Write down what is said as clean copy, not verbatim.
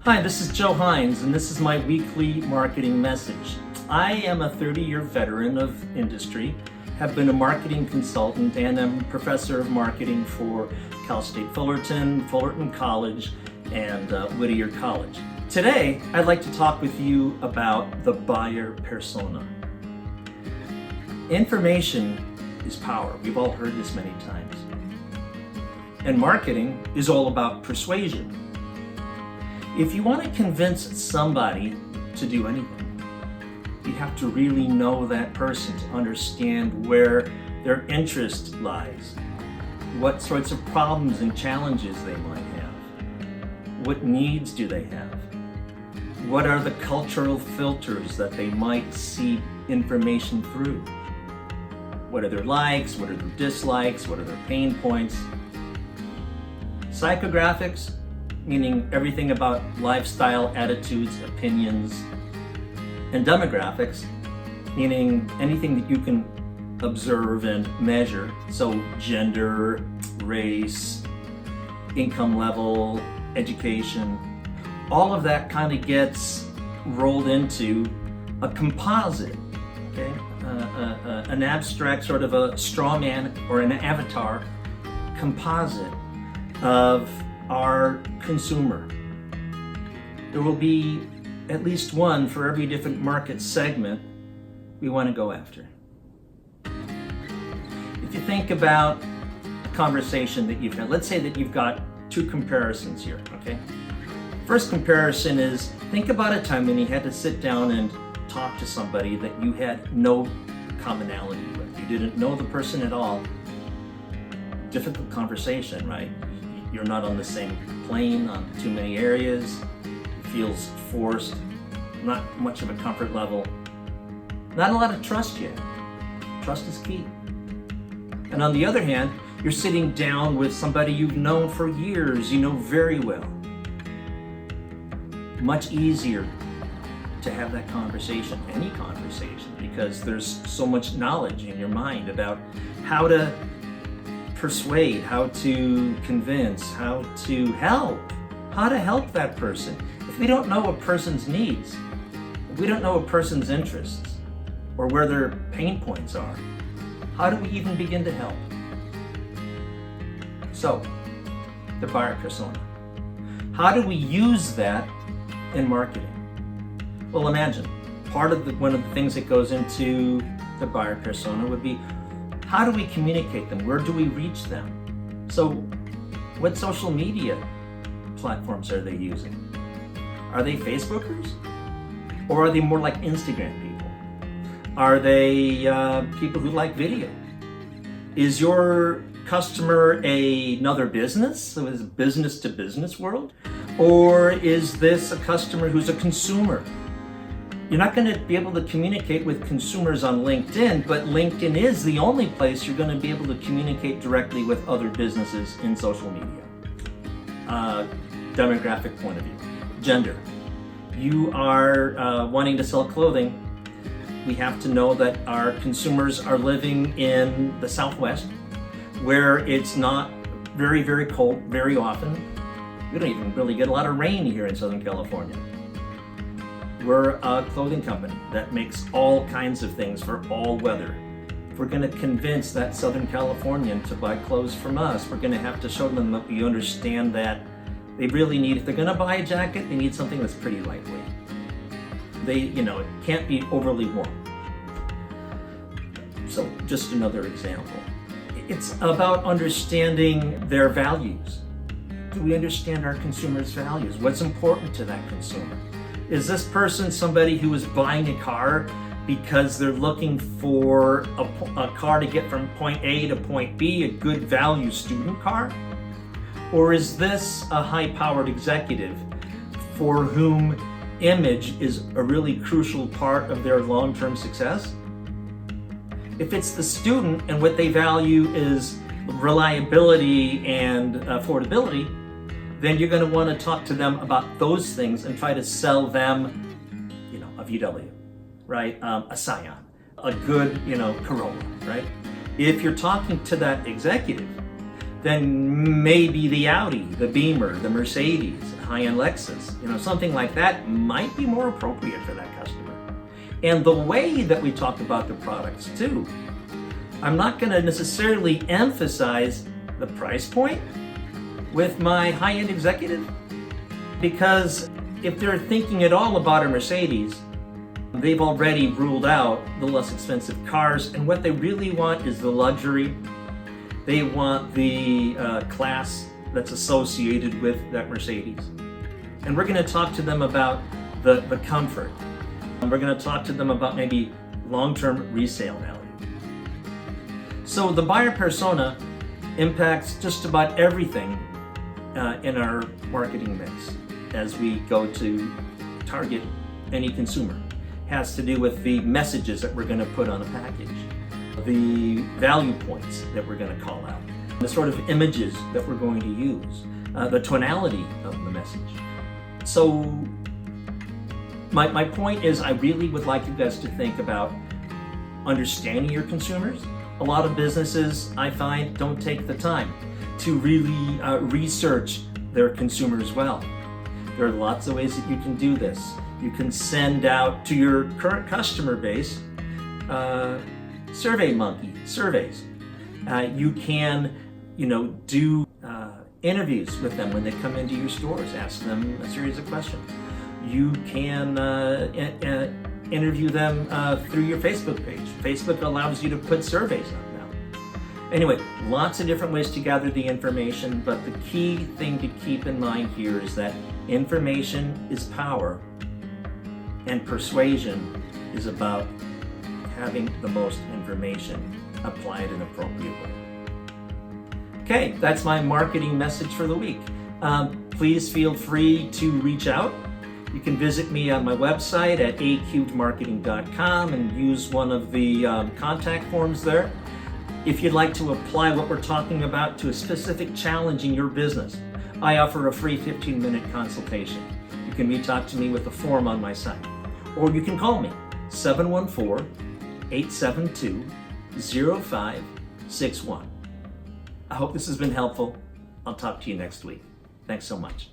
Hi, this is Joe Hines, and this is my weekly marketing message. I am a 30-year veteran of industry, have been a marketing consultant, and am professor of marketing for Cal State Fullerton, Fullerton College, and Whittier College. Today, I'd like to talk with you about the buyer persona. Information is power. We've all heard this many times. And marketing is all about persuasion. If you want to convince somebody to do anything, you have to really know that person to understand where their interest lies, what sorts of problems and challenges they might have, what needs do they have, what are the cultural filters that they might see information through, what are their likes, what are their dislikes, what are their pain points. Psychographics, meaning everything about lifestyle, attitudes, opinions, and demographics, meaning anything that you can observe and measure. So gender, race, income level, education, all of that kind of gets rolled into a composite, okay? An abstract sort of a straw man or an avatar composite of our consumer. There will be at least one for every different market segment we want to go after. If you think about a conversation that you've had, let's say that you've got two comparisons here, okay? First comparison is, think about a time when you had to sit down and talk to somebody that you had no commonality with. You didn't know the person at all. Difficult conversation, right? You're not on the same plane on too many areas. It feels forced, not much of a comfort level. Not a lot of trust yet. Trust is key. And on the other hand, you're sitting down with somebody you've known for years, you know very well. Much easier to have that conversation, any conversation, because there's so much knowledge in your mind about how to persuade, how to convince, how to help that person. If we don't know a person's needs, if we don't know a person's interests, or where their pain points are, how do we even begin to help? So, the buyer persona. How do we use that in marketing? Well, imagine one of the things that goes into the buyer persona would be, how do we communicate them? Where do we reach them? So, what social media platforms are they using? Are they Facebookers? Or are they more like Instagram people? Are they people who like video? Is your customer another business? So is it business to business world? Or is this a customer who's a consumer? You're not going to be able to communicate with consumers on LinkedIn, but LinkedIn is the only place you're going to be able to communicate directly with other businesses in social media. Demographic point of view. Gender. You are wanting to sell clothing. We have to know that our consumers are living in the Southwest, where it's not very, very cold very often. We don't even really get a lot of rain here in Southern California. We're a clothing company that makes all kinds of things for all weather. If we're going to convince that Southern Californian to buy clothes from us, we're going to have to show them that we understand that they really need, if they're going to buy a jacket, they need something that's pretty lightweight. It can't be overly warm. So, just another example. It's about understanding their values. Do we understand our consumers' values? What's important to that consumer? Is this person somebody who is buying a car because they're looking for a car to get from point A to point B, a good value student car? Or is this a high-powered executive for whom image is a really crucial part of their long-term success? If it's the student and what they value is reliability and affordability, then you're going to want to talk to them about those things and try to sell them, a VW, right? A Scion, a good, Corolla, right? If you're talking to that executive, then maybe the Audi, the Beamer, the Mercedes, high-end Lexus, something like that might be more appropriate for that customer. And the way that we talk about the products too. I'm not going to necessarily emphasize the price point with my high-end executive, because if they're thinking at all about a Mercedes, they've already ruled out the less expensive cars, and what they really want is the luxury. They want the class that's associated with that Mercedes. And we're going to talk to them about the comfort. We're going to talk to them about maybe long-term resale value. So the buyer persona impacts just about everything in our marketing mix as we go to target any consumer. It has to do with the messages that we're going to put on a package, the value points that we're going to call out, the sort of images that we're going to use, the tonality of the message. So my point is, I really would like you guys to think about understanding your consumers. A lot of businesses, I find, don't take the time to really research their consumers well. There are lots of ways that you can do this. You can send out to your current customer base SurveyMonkey surveys. You can, do interviews with them when they come into your stores. Ask them a series of questions. You can interview them through your Facebook page. Facebook allows you to put surveys up now. Anyway, lots of different ways to gather the information, but the key thing to keep in mind here is that information is power, and persuasion is about having the most information applied in an appropriate way. Okay, that's my marketing message for the week. Please feel free to reach out. You can visit me on my website at aqmarketing.com and use one of the contact forms there. If you'd like to apply what we're talking about to a specific challenge in your business, I offer a free 15-minute consultation. You can reach out to me with a form on my site, or you can call me, 714-872-0561. I hope this has been helpful. I'll talk to you next week. Thanks so much.